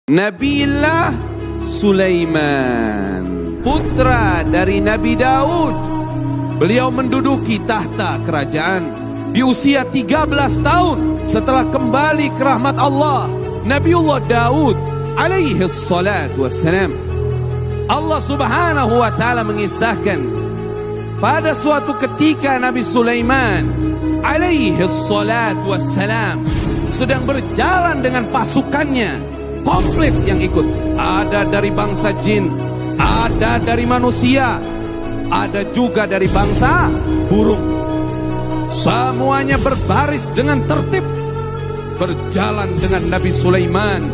Nabiullah Sulaiman, putra dari Nabi Daud. Beliau menduduki tahta kerajaan di usia 13 tahun setelah kembali ke rahmat Allah. Nabiullah Daud alaihi salatu wassalam, Allah subhanahu wa ta'ala mengisahkan pada suatu ketika Nabi Sulaiman alaihi salatu wassalam sedang berjalan dengan pasukannya komplit yang ikut. Ada dari bangsa jin, ada dari manusia, ada juga dari bangsa burung. Semuanya berbaris dengan tertib, berjalan dengan Nabi Sulaiman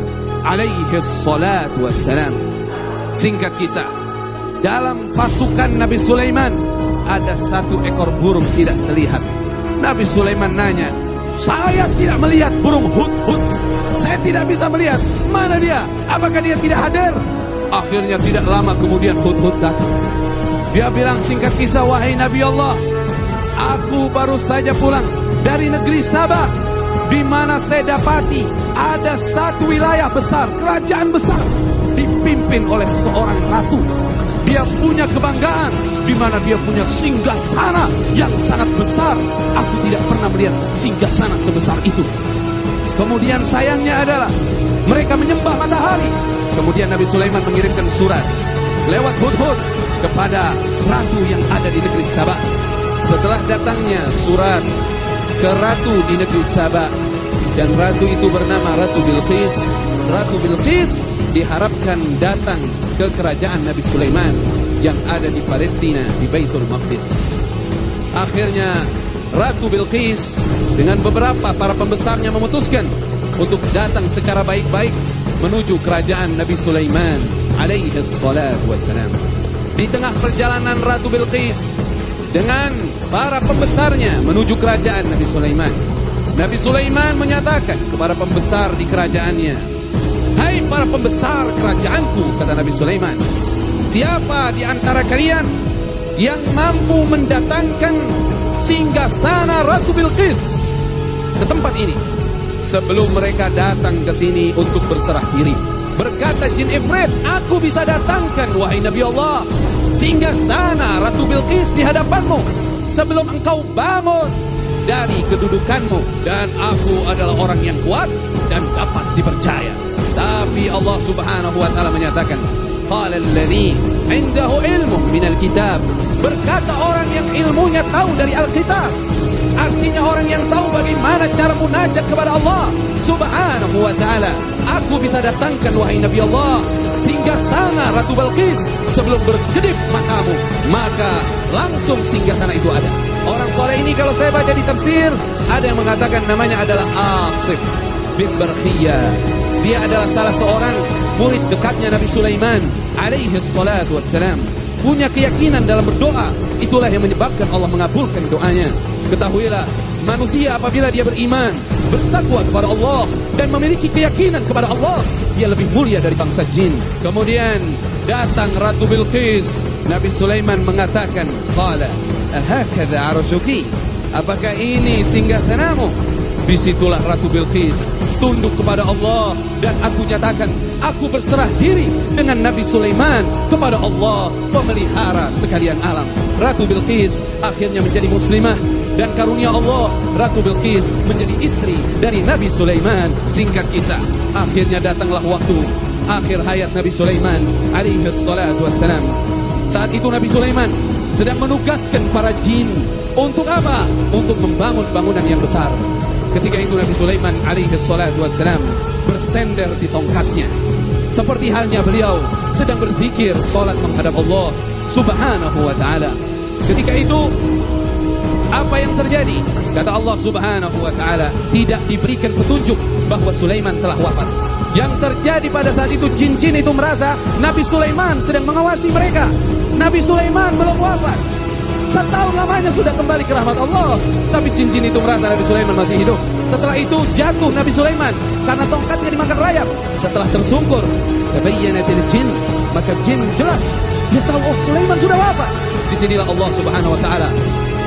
alaihi salatu wassalam. Singkat kisah, dalam pasukan Nabi Sulaiman ada satu ekor burung tidak terlihat. Nabi Sulaiman nanya, "Saya tidak melihat burung hudhud. Saya tidak bisa melihat. Mana dia? Apakah dia tidak hadir?" Akhirnya tidak lama kemudian hudhud datang. Dia bilang, singkat kisah, "Wahai Nabi Allah, aku baru saja pulang dari negeri Sabah, di mana saya dapati ada satu wilayah besar, kerajaan besar, dipimpin oleh seorang ratu. Dia punya kebanggaan, di mana dia punya singgasana yang sangat besar. Aku tidak pernah melihat singgasana sebesar itu. Kemudian sayangnya adalah mereka menyembah matahari." Kemudian Nabi Sulaiman mengirimkan surat lewat hudhud kepada ratu yang ada di negeri Sabah. Setelah datangnya surat ke ratu di negeri Sabah, dan ratu itu bernama Ratu Bilqis. Ratu Bilqis diharapkan datang ke kerajaan Nabi Sulaiman yang ada di Palestina, di Baitul Maqdis. Akhirnya Ratu Bilqis dengan beberapa para pembesarnya memutuskan untuk datang secara baik-baik menuju kerajaan Nabi Sulaiman alaihi salatu wassalam. Di tengah perjalanan Ratu Bilqis dengan para pembesarnya menuju kerajaan Nabi Sulaiman, Nabi Sulaiman menyatakan kepada pembesar di kerajaannya, "Hai para pembesar kerajaanku," kata Nabi Sulaiman, "siapa di antara kalian yang mampu mendatangkan singgasana Ratu Bilqis ke tempat ini sebelum mereka datang ke sini untuk berserah diri?" Berkata jin Ifrit, "Aku bisa datangkan, wahai Nabi Allah, singgasana Ratu Bilqis di hadapanmu sebelum engkau bangun dari kedudukanmu, dan aku adalah orang yang kuat dan dapat dipercaya." Tapi Allah subhanahu wa ta'ala menyatakan, "Qala alladhi indahu ilmun minal kitab." Berkata orang yang ilmunya tahu dari Alkitab, artinya orang yang tahu bagaimana cara munajat kepada Allah subhanahu wa ta'ala, "Aku bisa datangkan, wahai Nabi Allah, singgasana Ratu Bilqis sebelum berkedip matamu." Maka langsung singgasana itu ada. Orang soleh ini kalau saya baca di tafsir, ada yang mengatakan namanya adalah Asif bin Barkhiyah. Dia adalah salah seorang murid dekatnya Nabi Sulaiman alaihi salatu wassalam. Punya keyakinan dalam berdoa, itulah yang menyebabkan Allah mengabulkan doanya. Ketahuilah, manusia apabila dia beriman, bertakwa kepada Allah, dan memiliki keyakinan kepada Allah, dia lebih mulia dari bangsa jin. Kemudian datang Ratu Bilqis. Nabi Sulaiman mengatakan, "Qala ahakadha arshuki?" Apakah ini singgasanamu? Disitulah Ratu Bilqis tunduk kepada Allah, dan aku nyatakan, aku berserah diri dengan Nabi Sulaiman kepada Allah, pemelihara sekalian alam. Ratu Bilqis akhirnya menjadi muslimah, dan karunia Allah, Ratu Bilqis menjadi istri dari Nabi Sulaiman. Singkat kisah, akhirnya datanglah waktu akhir hayat Nabi Sulaiman alaihi salatu wassalam. Saat itu Nabi Sulaiman sedang menugaskan para jin untuk apa? Untuk membangun bangunan yang besar. Ketika itu Nabi Sulaiman alaihi salatu wassalam bersender di tongkatnya, seperti halnya beliau sedang berzikir, salat menghadap Allah subhanahu wa ta'ala. Ketika itu apa yang terjadi? Kata Allah subhanahu wa ta'ala, tidak diberikan petunjuk bahwa Sulaiman telah wafat. Yang terjadi pada saat itu, jin-jin itu merasa Nabi Sulaiman sedang mengawasi mereka. Nabi Sulaiman belum wafat, setahun lamanya sudah kembali ke rahmat Allah, tapi jin-jin itu merasa Nabi Sulaiman masih hidup. Setelah itu jatuh Nabi Sulaiman karena tongkatnya dimakan rayap. Setelah tersungkur, tabayyanatil jin, maka jin jelas dia tahu, oh, Sulaiman sudah wafat. Disinilah Allah subhanahu wa ta'ala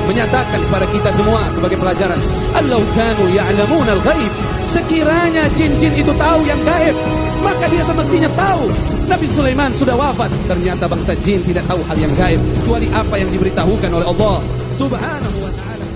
menyatakan kepada kita semua sebagai pelajaran, "Allau kanu ya'lamunal ghaib." Sekiranya jin-jin itu tahu yang gaib, maka dia semestinya tahu. Nabi Sulaiman sudah wafat, ternyata bangsa jin tidak tahu hal yang gaib kecuali apa yang diberitahukan oleh Allah Subhanahu wa ta'ala.